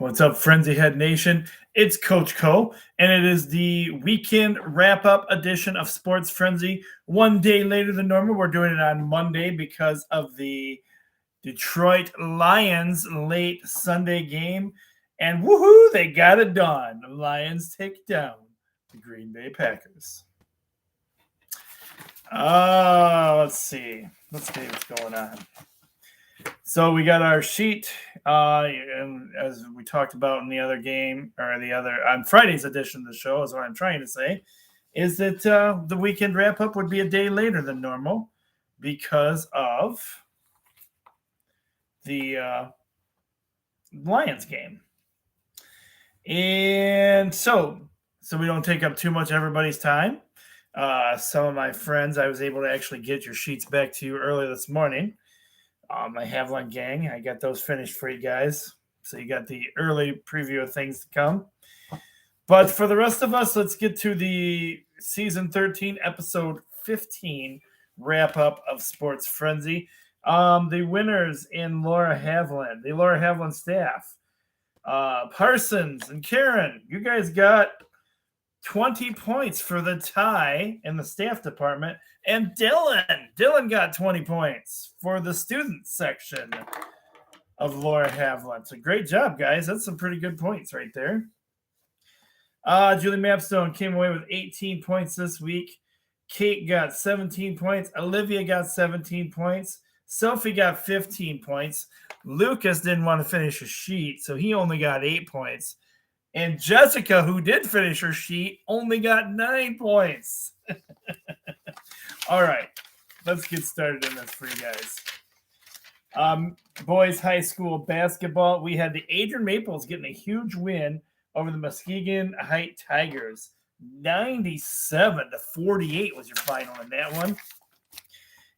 What's up, Frenzy Head Nation? It's Coach Co, and it is the weekend wrap-up edition of Sports Frenzy. One day later than normal. We're doing it on Monday because of the Detroit Lions late Sunday game. And woohoo, they got it done. The Lions take down the Green Bay Packers. Let's see. Let's see what's going on. So we got our sheet, and as we talked about in the other game, or on Friday's edition of the show, is what I'm trying to say, is that the weekend wrap-up would be a day later than normal because of the Lions game. And so we don't take up too much of everybody's time. Some of my friends, I was able to actually get your sheets back to you early this morning. My Haviland gang, I got those finished for you guys. So you got the early preview of things to come. But for the rest of us, let's get to the season 13, episode 15 wrap-up of Sports Frenzy. The winners in Laura Haviland, the Laura Haviland staff, Parsons and Karen, you guys got 20 points for the tie in the staff department. And Dylan got 20 points for the student section of Laura Haviland. So great job, guys. That's some pretty good points right there. Julie Mapstone came away with 18 points this week. Kate got 17 points. Olivia got 17 points. Sophie got 15 points. Lucas didn't want to finish his sheet, so he only got 8 points. And Jessica, who did finish her sheet, only got 9 points. All right, let's get started in this for you guys. Boys high school basketball, we had the Adrian Maples getting a huge win over the Muskegon Heights Tigers. 97-48 was your final in that one.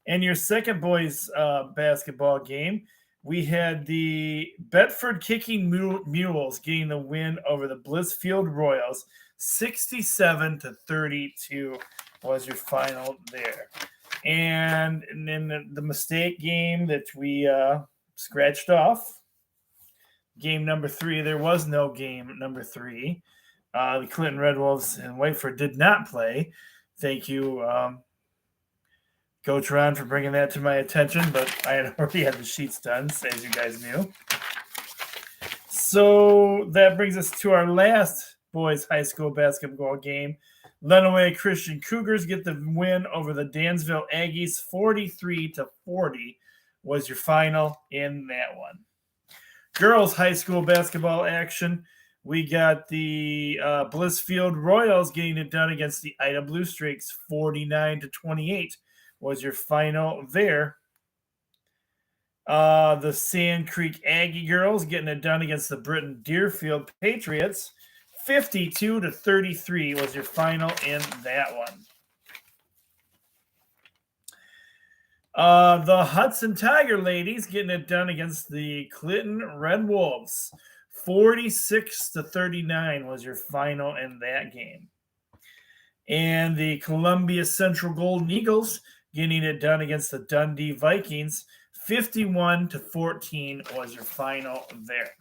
And your second boys basketball game, we had the Bedford Kicking Mules getting the win over the Blissfield Royals. 67-32 was your final there. And then the mistake game that we scratched off, game number 3, there was no game number 3. The Clinton Red Wolves and Whiteford did not play. Thank you, Coach Ron, for bringing that to my attention, but I had already had the sheets done, as you guys knew. So that brings us to our last boys high school basketball game. Lenawe Christian Cougars get the win over the Dansville Aggies. 43-40 was your final in that one. Girls high school basketball action. We got the Blissfield Royals getting it done against the Ida Blue Streaks. 49-28 was your final there. The Sand Creek Aggie girls getting it done against the Britton Deerfield Patriots. 52-33 was your final in that one. The Hudson Tiger ladies getting it done against the Clinton Red Wolves. 46-39 was your final in that game. And the Columbia Central Golden Eagles getting it done against the Dundee Vikings. 51-14 was your final there.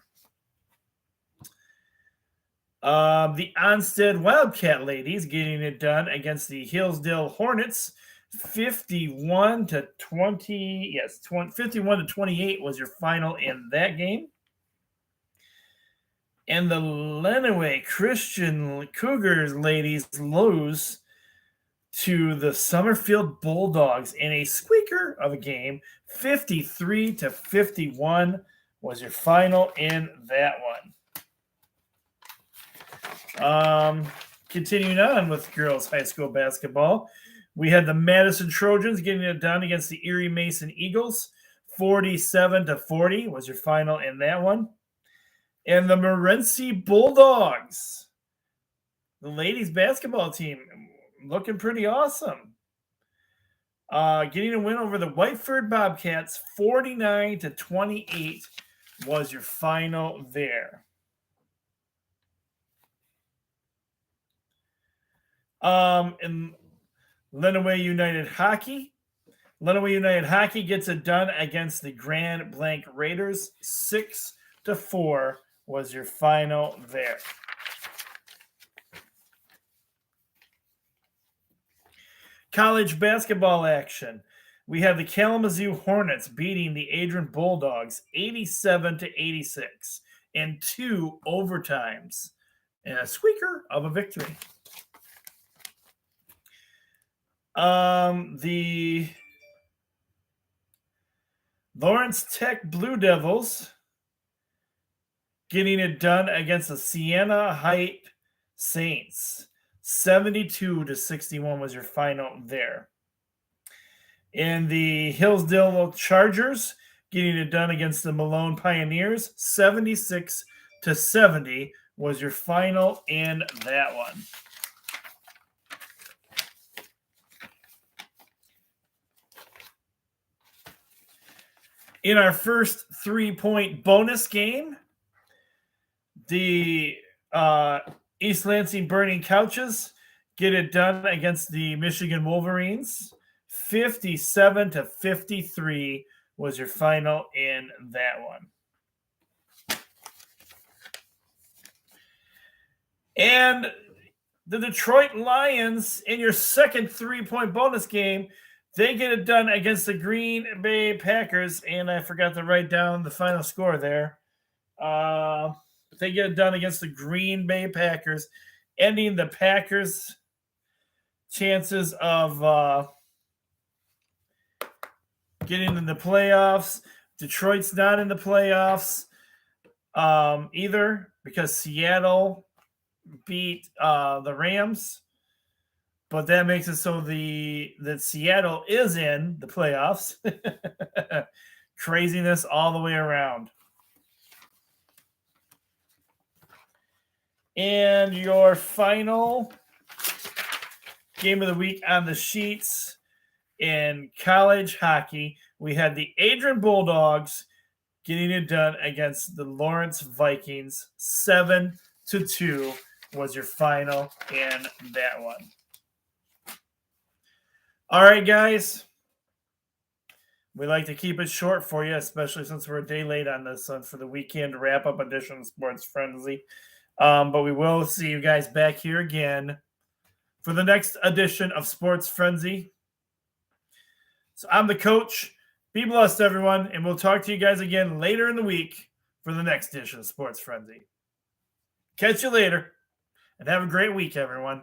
The Onstead Wildcat ladies getting it done against the Hillsdale Hornets. 51-20. Yes, 51-28 was your final in that game. And the Lenawe Christian Cougars ladies lose to the Summerfield Bulldogs in a squeaker of a game. 53-51 was your final in that one. Continuing on with girls high school basketball, we had the Madison Trojans getting it done against the Erie Mason Eagles. 47-40 was your final in that one. And the Morenci Bulldogs, the ladies basketball team, looking pretty awesome. Getting a win over the Whiteford Bobcats. 49-28 was your final there. And Lenawe United Hockey. Lenawe United Hockey gets it done against the Grand Blanc Raiders. 6-4 was your final there. College basketball action. We have the Kalamazoo Hornets beating the Adrian Bulldogs 87-86 in 2 overtimes and a squeaker of a victory. The Lawrence Tech Blue Devils getting it done against the Siena Heights Saints. 72-61 was your final there. And the Hillsdale Chargers getting it done against the Malone Pioneers. 76-70 was your final in that one. In our first 3-point bonus game, the East Lansing Burning Couches get it done against the Michigan Wolverines. 57-53 was your final in that one. And the Detroit Lions, in your second 3-point bonus game, they get it done against the Green Bay Packers. And I forgot to write down the final score there. They get it done against the Green Bay Packers, ending the Packers' chances of getting in the playoffs. Detroit's not in the playoffs either because Seattle beat the Rams. But that makes it so that Seattle is in the playoffs. Craziness all the way around. And your final game of the week on the sheets in college hockey, we had the Adrian Bulldogs getting it done against the Lawrence Vikings. 7-2 was your final in that one. All right, guys. We like to keep it short for you, especially since we're a day late on this one for the weekend wrap-up edition of Sports Frenzy. But we will see you guys back here again for the next edition of Sports Frenzy. So I'm the coach. Be blessed, everyone, and we'll talk to you guys again later in the week for the next edition of Sports Frenzy. Catch you later, and have a great week, everyone.